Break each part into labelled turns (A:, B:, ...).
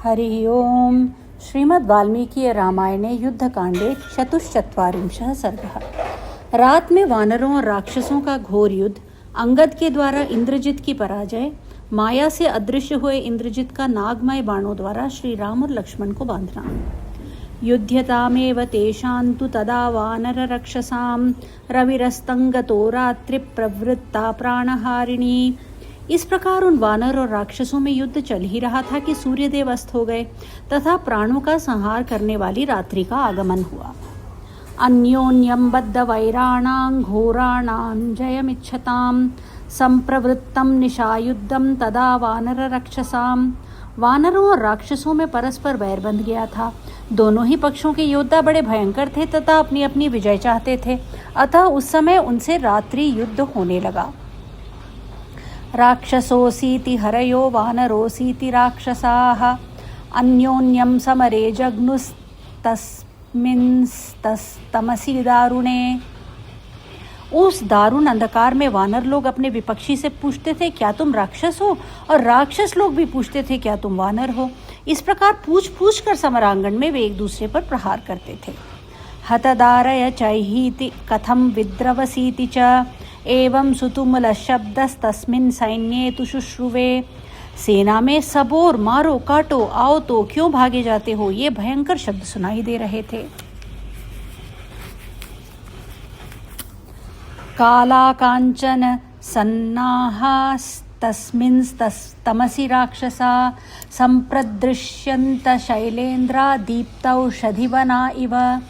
A: हरि ओम। श्रीमद् वाल्मीकि रामायणे युद्धकांडे चतुश्चत्वारिंशः सर्गः। रात में वानरों और राक्षसों का घोर युद्ध, अंगद के द्वारा इंद्रजित की पराजय, माया से अदृश्य हुए इंद्रजित का नागमय बाणों द्वारा श्री राम और लक्ष्मण को बांधना। युध्यतामेव तेषां तु तदा वानर रक्षसां रविरस्तंगतो रात्रि प्रवृत्ता प्राणहारिणी। इस प्रकार उन वानर और राक्षसों में युद्ध चल ही रहा था कि सूर्यदेव अस्त हो गए तथा प्राणों का संहार करने वाली रात्रि का आगमन हुआ। अन्योन्यं बद्ध वैराणां घोराणां जयमिच्छतां संप्रवृत्तं निशायुद्धं तदा वानर रक्षसां। वानरों और राक्षसों में परस्पर वैर बंध गया था। दोनों ही पक्षों के योद्धा बड़े भयंकर थे तथा अपनी अपनी विजय चाहते थे। अतः उस समय उनसे रात्रि युद्ध होने लगा। राक्षसोऽसीति हरयो वानरोऽसीति राक्षसाः अन्योन्यं समरे जग्नुस्तस्मिंस्तमसि दारुणे। उस दारुण अंधकार में वानर लोग अपने विपक्षी से पूछते थे, क्या तुम राक्षस हो? और राक्षस लोग भी पूछते थे, क्या तुम वानर हो? इस प्रकार पूछ पूछ कर समरांगण में वे एक दूसरे पर प्रहार करते थे। हतदारय चैहीति कथम विद्रवसीति च एवं सुतुमुल शब्दस्तस्मिन् सैन्ये तु शुश्रुवे। सेना में सबोर, मारो, काटो, आओ तो, क्यों भागे जाते हो, ये भयंकर शब्द सुनाई दे रहे थे। काला कांचन सन्नाहास्तस्मिंस्तमसि राक्षसा संप्रदृश्यन्त शैलेन्द्रा दीप्तौषधिवना इव।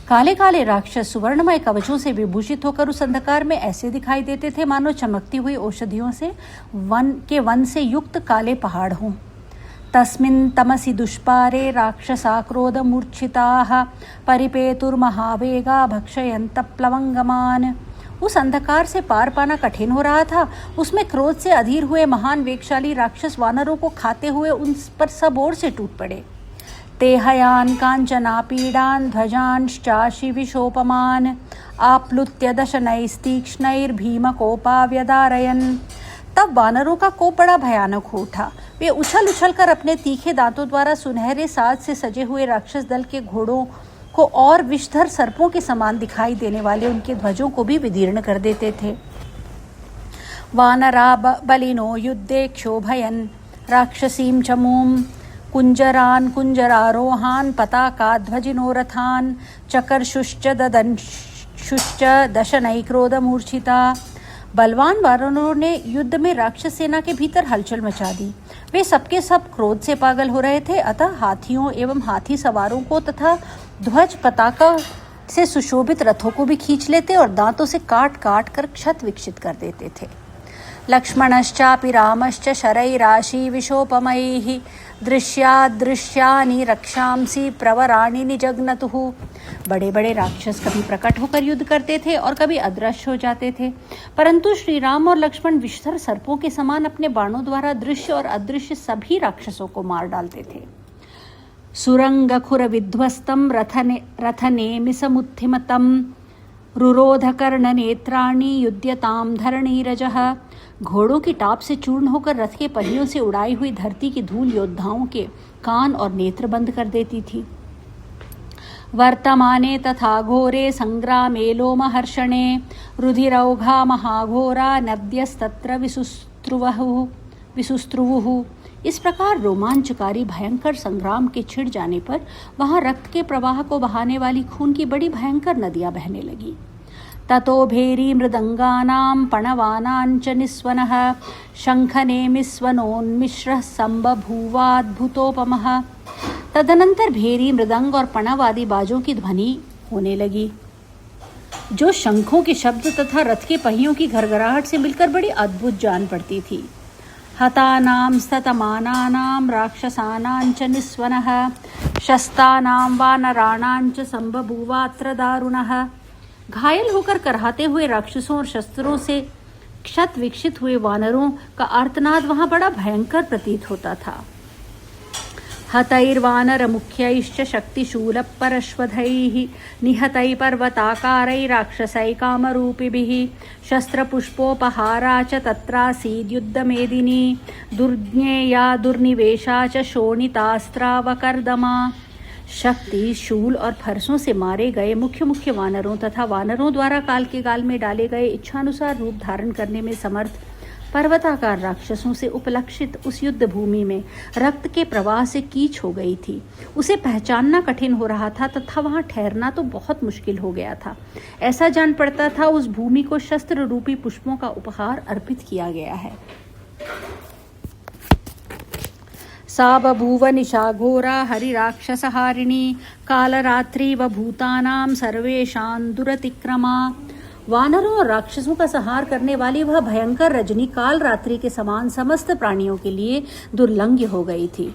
A: काले काले राक्षस सुवर्णमय कवचों से विभूषित होकर उस अंधकार में ऐसे दिखाई देते थे मानो चमकती हुई औषधियों से वन से युक्त काले पहाड़ हों। तस्मिन् तमसि दुष्पारे राक्षसा क्रोध मूर्छिताः परिपेतुर्महावेगा भक्षयन्त प्लवंगमान। उस अंधकार से पार पाना कठिन हो रहा था। उसमें क्रोध से अधीर हुए महान वेगशाली राक्षस वानरों को खाते हुए उन पर सब ओर से टूट पड़े। ते हयान कांचना पीडान ध्वजांश्चाशि विशोपमान आप्लुत्य दशनैस्तीक्ष्णैर्भीमकोपाव्यदारयन्। तब वानरों का कोप बड़ा भयानक हो उठा। वे उछल उछल कर अपने तीखे दांतों द्वारा सुनहरे साज से सजे हुए राक्षस दल के घोड़ों को और विषधर सर्पों के समान दिखाई देने वाले उनके ध्वजों को भी विदीर्ण कर देते थे। वानरा बलिनो युद्धे क्षोभयन् राक्षसीं चमूं कुंजरान कुंजरारोहान पताका ध्वजिनो रथान चकर्षुश्च ददंशुश्च दशनई क्रोध मूर्छिता। बलवान वानरों ने युद्ध में राक्षस सेना के भीतर हलचल मचा दी। वे सबके सब क्रोध से पागल हो रहे थे। अतः हाथियों एवं हाथी सवारों को तथा ध्वज पताका से सुशोभित रथों को भी खींच लेते और दांतों से काट काट कर क्षत विक्षित कर देते थे। लक्ष्मणश्चापि रामश्च शरैराशि विशोपमैः दृश्यादृश्यानि रक्षांसि प्रवराणि निजग्नतुः। बड़े बड़े राक्षस कभी प्रकट होकर युद्ध करते थे और कभी अदृश्य हो जाते थे, परंतु श्री राम और लक्ष्मण विषधर सर्पों के समान अपने बाणों द्वारा दृश्य और अदृश्य सभी राक्षसों को मार डालते थे। सुरंगखुर विध्वस्तं रथनेमिसमुत्थिमतं रुरोधकर्ण नेत्राणि युध्यतां धरणीरजः। घोड़ों की टाप से चूर्ण होकर रथ के पहियों से उड़ाई हुई धरती की धूल योद्धाओं के कान और नेत्र बंद कर देती थी। वर्तमाने तथा घोरे संग्रामे लोमहर्षणे रुधिरौघा महाघोरा नद्यस्तत्र विसुस्त्रुवुः। इस प्रकार रोमांचकारी भयंकर संग्राम के छिड़ जाने पर वहां रक्त के प्रवाह को बहाने वाली खून की बड़ी भयंकर नदियां बहने लगी। ततो भेरी मृदंगानां पणवानांच निस्वनः शंखनेमिस्वनोन्मिश्रः संबभूवाद्भुतोपमः। तदनंतर भेरी, मृदंग और पणव आदि बाजों की ध्वनि होने लगी, जो शंखों के शब्द तथा रथ के पहियों की घरघराहट से मिलकर बड़ी अद्भुत जान पड़ती थी। हतानां स्ततमानानां राक्षसानांच निस्वनः शस्तानां वानराणांच संबभूवात्र दारुणः। घायल होकर करहाते हुए राक्षसों और शस्त्रों से क्षत विक्षित हुए वानरों का आर्तनाद वहां बड़ा भयंकर प्रतीत होता था। हतैर्वानरमुख्यैश्च शक्तिशूलपरश्वधैः निहतै पर्वताकारैः राक्षसै कामरूपिभिः शस्त्रपुष्पोपहारा च तत्रासीद्युद्धमेदिनी दुर्ज्ञेया दुर्निवेशा च शोणितास्त्रावकर्दमा। शक्ति, शूल और फरसों से मारे गए मुख्य मुख्य वानरों तथा वानरों द्वारा काल के गाल में डाले गए इच्छानुसार रूप धारण करने में समर्थ पर्वताकार राक्षसों से उपलक्षित उस युद्ध भूमि में रक्त के प्रवाह से कीच हो गई थी। उसे पहचानना कठिन हो रहा था तथा वहां ठहरना तो बहुत मुश्किल हो गया था। ऐसा जान पड़ता था उस भूमि को शस्त्र रूपी पुष्पों का उपहार अर्पित किया गया है। सा बभूव निशा घोरा हरिराक्षसहारिणी कालरात्रिव भूतानां सर्वेषां दुरतिक्रमा। वानरों और राक्षसों का संहार करने वाली वह भयंकर रजनी काल रात्रि के समान समस्त प्राणियों के लिए दुर्लंघ्य हो गई थी।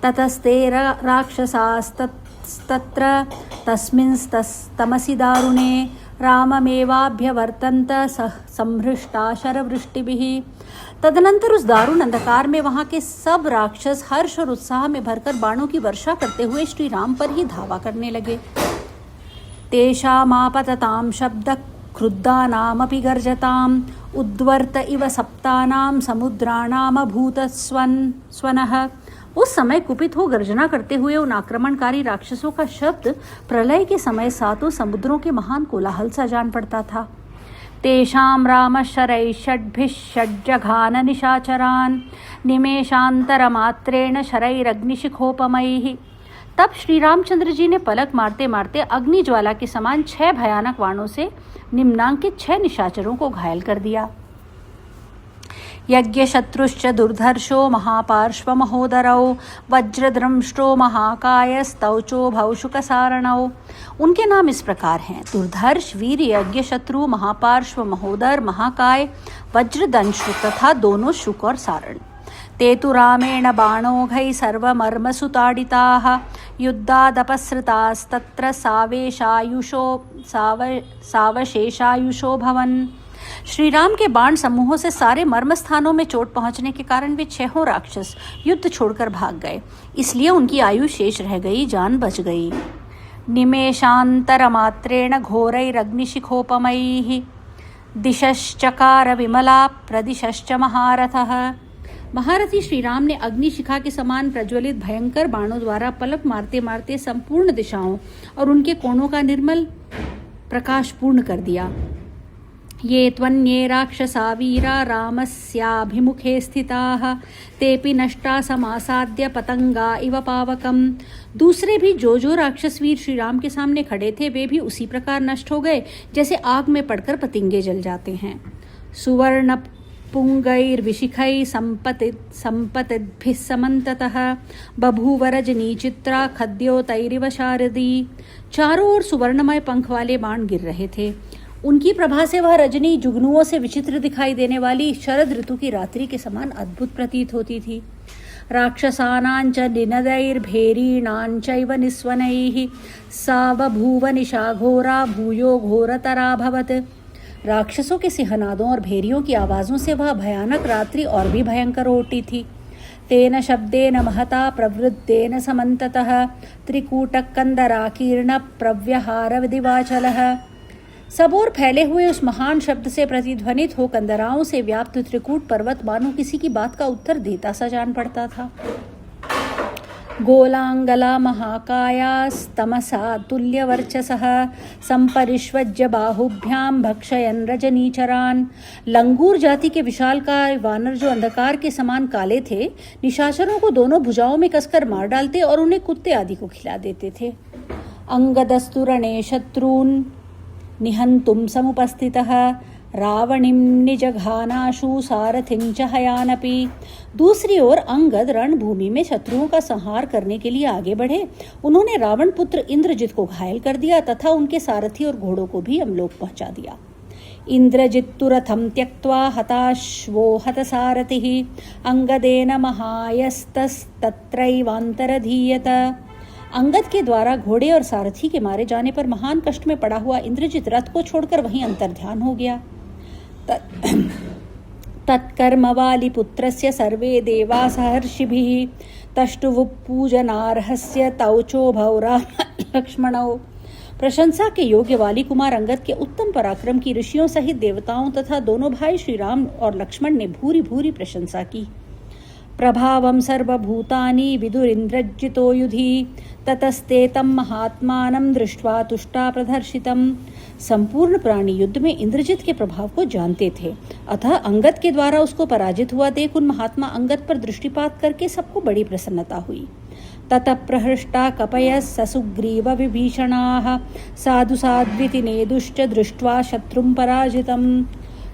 A: ततस्ते राक्षसास्तत्र तस्मिंस्तमसि दारुणे राममेवाभ्यवर्तन्त संहृष्टा शरवृष्टिभिः। तदनंतर उस दारुण अंधकार में वहां के सब राक्षस हर्ष और उत्साह में भरकर बाणों की वर्षा करते हुए श्री राम पर ही धावा करने लगे। तेषामापततां शब्द क्रुद्धानामपि गर्जताम् उद्वर्त इव सप्तानां समुद्राणामभूत स्वनः। उस समय कुपित हो गर्जना करते हुए उन आक्रमणकारी राक्षसों का शब्द प्रलय के समय सातों समुद्रों के महान कोलाहल सा जान पड़ता था। तेषां रामशरैः षड्भिः षड्जघान निशाचरान् निमेषान्तरमात्रेण शरैरग्निशिखोपमैः। तब श्री रामचंद्र जी ने पलक मारते मारते अग्नि ज्वाला के समान 6 भयानक बाणों से निम्नांकित 6 निशाचरों को घायल कर दिया। यज्ञशत्रुश्च दुर्धर्षो महापार्श्व महोदरौ वज्रद्रंष्टो महाकायस्तौचो भौशुकसारणौ। उनके नाम इस प्रकार हैं: दुर्धर्ष, वीर, यज्ञशत्रु, महापार्श्व, महोदर, महाकाय, वज्रदंष्टु तथा दोनों शुक और सारण। ते तु रामेण बाणौघैः सर्वमर्मसुताडिताः युद्धादपसृतास्तत्र सावशेषायुषो भवन्। श्री राम के बाण समूहों से सारे मर्म स्थानों में चोट पहुंचने के कारण वे 6 राक्षस युद्ध छोड़कर भाग गए, इसलिए उनकी आयु शेष रह गई, जान बच गई। निमेषान्तरमात्रेण घोरैरग्निशिखोपमैः दिशश्चकार विमला प्रदिशश्च महारथः। महारथी श्री राम ने अग्निशिखा के समान प्रज्वलित भयंकर बाणों द्वारा पलक मारते मारते संपूर्ण दिशाओं और उनके कोणों का निर्मल प्रकाश पूर्ण कर दिया। ये त्वन्ये राक्षसा वीरा रामस्याभिमुखे स्थिताः तेपि नष्टा समासाद्य पतंगा इव पावकम्। दूसरे भी जो राक्षस वीर श्री राम के सामने खड़े थे वे भी उसी प्रकार नष्ट हो गए जैसे आग में पड़कर पतिंगे जल जाते हैं। सुवर्ण पुंगैर्विशिखैः संपतिभिः समन्ततः बभूव रजनी चित्रा खद्योतैरिव शारदी। चारों ओर सुवर्णमय पंख वाले बाण गिर रहे थे। उनकी प्रभा से वह रजनी जुगनुओं से विचित्र दिखाई देने वाली शरद ऋतु की रात्रि के समान अद्भुत प्रतीत होती थी। राक्षसानां च निनदैर्भेरीणां चैव निस्वनैः सा बभूव निशा घोरा भूयो घोरतराभवत्। राक्षसों के सिंहनादों और भेरियों की आवाजों से वह भयानक रात्रि और भी भयंकर होती थी। तेन शब्देन महता प्रवृद्धेन समन्ततः त्रिकूटकंदराकीर्ण प्रव्यहार दिवाचलः। सब ओर फैले हुए उस महान शब्द से प्रतिध्वनित हो कंदराओं से व्याप्त त्रिकूट पर्वत मानो किसी की बात का उत्तर देता सा जान पड़ता था। गोलांगला महाकायास्तमसा तुल्यवर्चसः संपरिष्वज्य बाहुभ्यां भक्षयन् रजनीचरान्। लंगूर जाति के विशालकाय वानर जो अंधकार के समान काले थे, निशाचरों को दोनों भुजाओं में कसकर मार डालते और उन्हें कुत्ते आदि को खिला देते थे। अंगदस्तुरणे शत्रून् निहंतुं समुपस्थितः रावणिं निजघानाशु सारथिं च हयानपि। दूसरी ओर अंगद रणभूमि में शत्रुओं का संहार करने के लिए आगे बढ़े। उन्होंने रावण पुत्र इंद्रजित को घायल कर दिया तथा उनके सारथी और घोड़ों को भी यमलोक पहुंचा दिया। इंद्रजित्तुरथं त्यक्त्वा हताश्वो हतसारथिः अंगदेन महायस्तस्तत्रैवान्तरधीयत। अंगद के द्वारा घोड़े और सारथी के मारे जाने पर महान कष्ट में पड़ा हुआ इंद्रजित रथ को छोड़कर वहीं अंतर्ध्यान हो गया। तत्कर्म वालिपुत्रस्य सर्वे देवा सहर्षिभिः तष्टुवुपूजनार्हस्य तौचोभौ राम लक्ष्मणौ। प्रशंसा के योग्य वाली कुमार अंगद के उत्तम पराक्रम की ऋषियों सहित देवताओं तथा दोनों भाई श्री राम और लक्ष्मण ने भूरी भूरी प्रशंसा की। प्रभावं सर्वभूतानि विदुरिन्द्रजितो युधि ततस्ते तं महात्मानं दृष्ट्वा तुष्टा प्रदर्शितम्। संपूर्ण प्राणी युद्ध में इंद्रजित के प्रभाव को जानते थे, अतः अंगद के द्वारा उसको पराजित हुआ देख उन महात्मा अंगद पर दृष्टिपात करके सबको बड़ी प्रसन्नता हुई। ततः प्रहृष्टा कपयः ससुग्रीव विभीषणाः साधु साध्विति नेदुश्च दृष्ट्वा शत्रुं पराजितम्।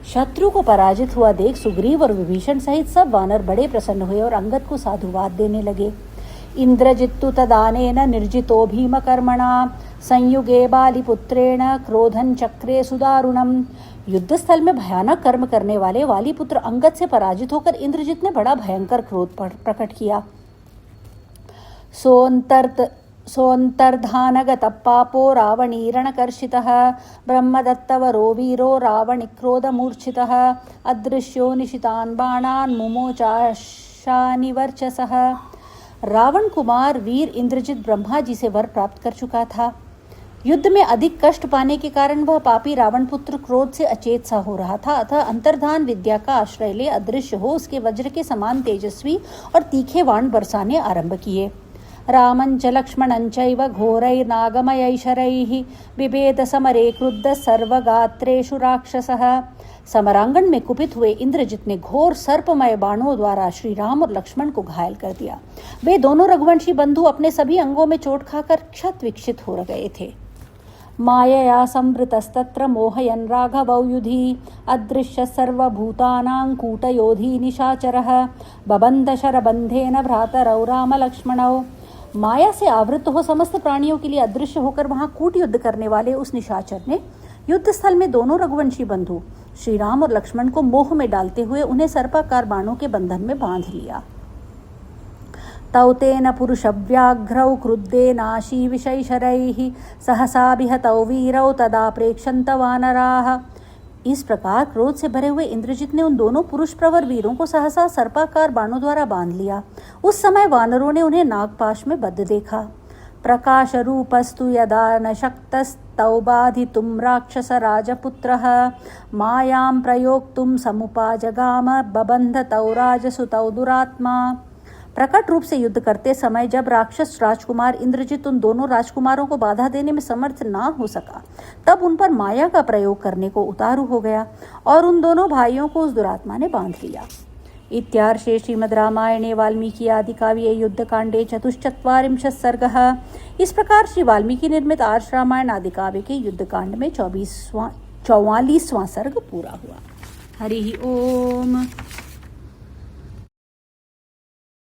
A: शत्रु को पराजित हुआ देख सुग्रीव और विभीषण सहित सब वानर बड़े प्रसन्न हुए और अंगद को साधुवाद देने लगे। इंद्रजित्तु तदानेन निर्जितो भीमकर्मणा संयुगे बालिपुत्रेण क्रोधन चक्रे सुदारुणम। युद्धस्थल में भयानक कर्म करने वाले वालीपुत्र अंगद से पराजित होकर इंद्रजित ने बड़ा भयंकर क्रोध प्रकट किया। सोऽन्तर्धानगतः पापो रावणीरणकर्षितः ब्रह्मदत्तवरो वीरो रावणिक्रोधमूर्छितः अदृश्यो निशितान् बाणान् मुमोचाशानिवर्चसः। रावण कुमार वीर इंद्रजित ब्रह्मा जी से वर प्राप्त कर चुका था। युद्ध में अधिक कष्ट पाने के कारण वह पापी रावण पुत्र क्रोध से अचेत सा हो रहा था, अतः अंतर्धान विद्या का आश्रय ले अदृश्य हो उसके वज्र के समान तेजस्वी और तीखे बाण बरसाने आरंभ किए। रामंच लक्ष्मणंचैव घोरैर्नागमयैशरैः बिभेद समरे क्रुद्ध सर्वगात्रेषु राक्षसः। समरांगण में कुपित हुए इंद्रजित ने घोर सर्पमय बाणों द्वारा श्री राम और लक्ष्मण को घायल कर दिया। वे दोनों रघुवंशी बंधु अपने सभी अंगों में चोट खाकर क्षत विक्षित हो गए थे। मायया संवृतस्तत्र मोहयन् राघवौ युधि अदृश्य सर्वभूतानां कूटयोधी निशाचरः बबन्ध शरबन्धेन भ्रातरौ राम लक्ष्मणौ। माया से आवृत हो समस्त प्राणियों के लिए अदृश्य होकर वहां कूट युद्ध करने वाले उस निशाचर ने युद्ध स्थल में दोनों रघुवंशी बंधु श्री राम और लक्ष्मण को मोह में डालते हुए उन्हें सर्पाकार बाणों के बंधन में बांध लिया। तौ तेन पुरुषव्याघ्रौ क्रुद्धेनाशी विशैशरैः सहसा विहतौ वीरौ तदा प्रेक्षन्त वानराः। इस प्रकार क्रोध से भरे हुए इंद्रजित ने उन दोनों पुरुष प्रवर वीरों को सहसा सर्पाकार बाणों द्वारा बांध लिया। उस समय वानरों ने उन्हें नागपाश में बद्ध देखा। प्रकाश रूपस्तु यदा न शक्तस्तौ बाधितुं राक्षस राजपुत्रः मायां प्रयोक्तुं समुपाजगाम बबन्ध तौ राजसुतौ दुरात्मा। प्रकट रूप से युद्ध करते समय जब राक्षस राजकुमार इंद्रजित उन दोनों राजकुमारों को बाधा देने में समर्थ ना हो सका, तब उन पर माया का प्रयोग करने को उतारू हो गया और उन दोनों भाइयों को उस दुरात्मा ने बांध लिया। इत्यार्षे श्रीमद् रामायणे वाल्मीकि आदि काव्ये युद्धकांडे 44 सर्गः। इस प्रकार श्री वाल्मीकि निर्मित आर्ष रामायण आदि काव्य के युद्धकांड में 44वां सर्ग पूरा हुआ। हरि ओम।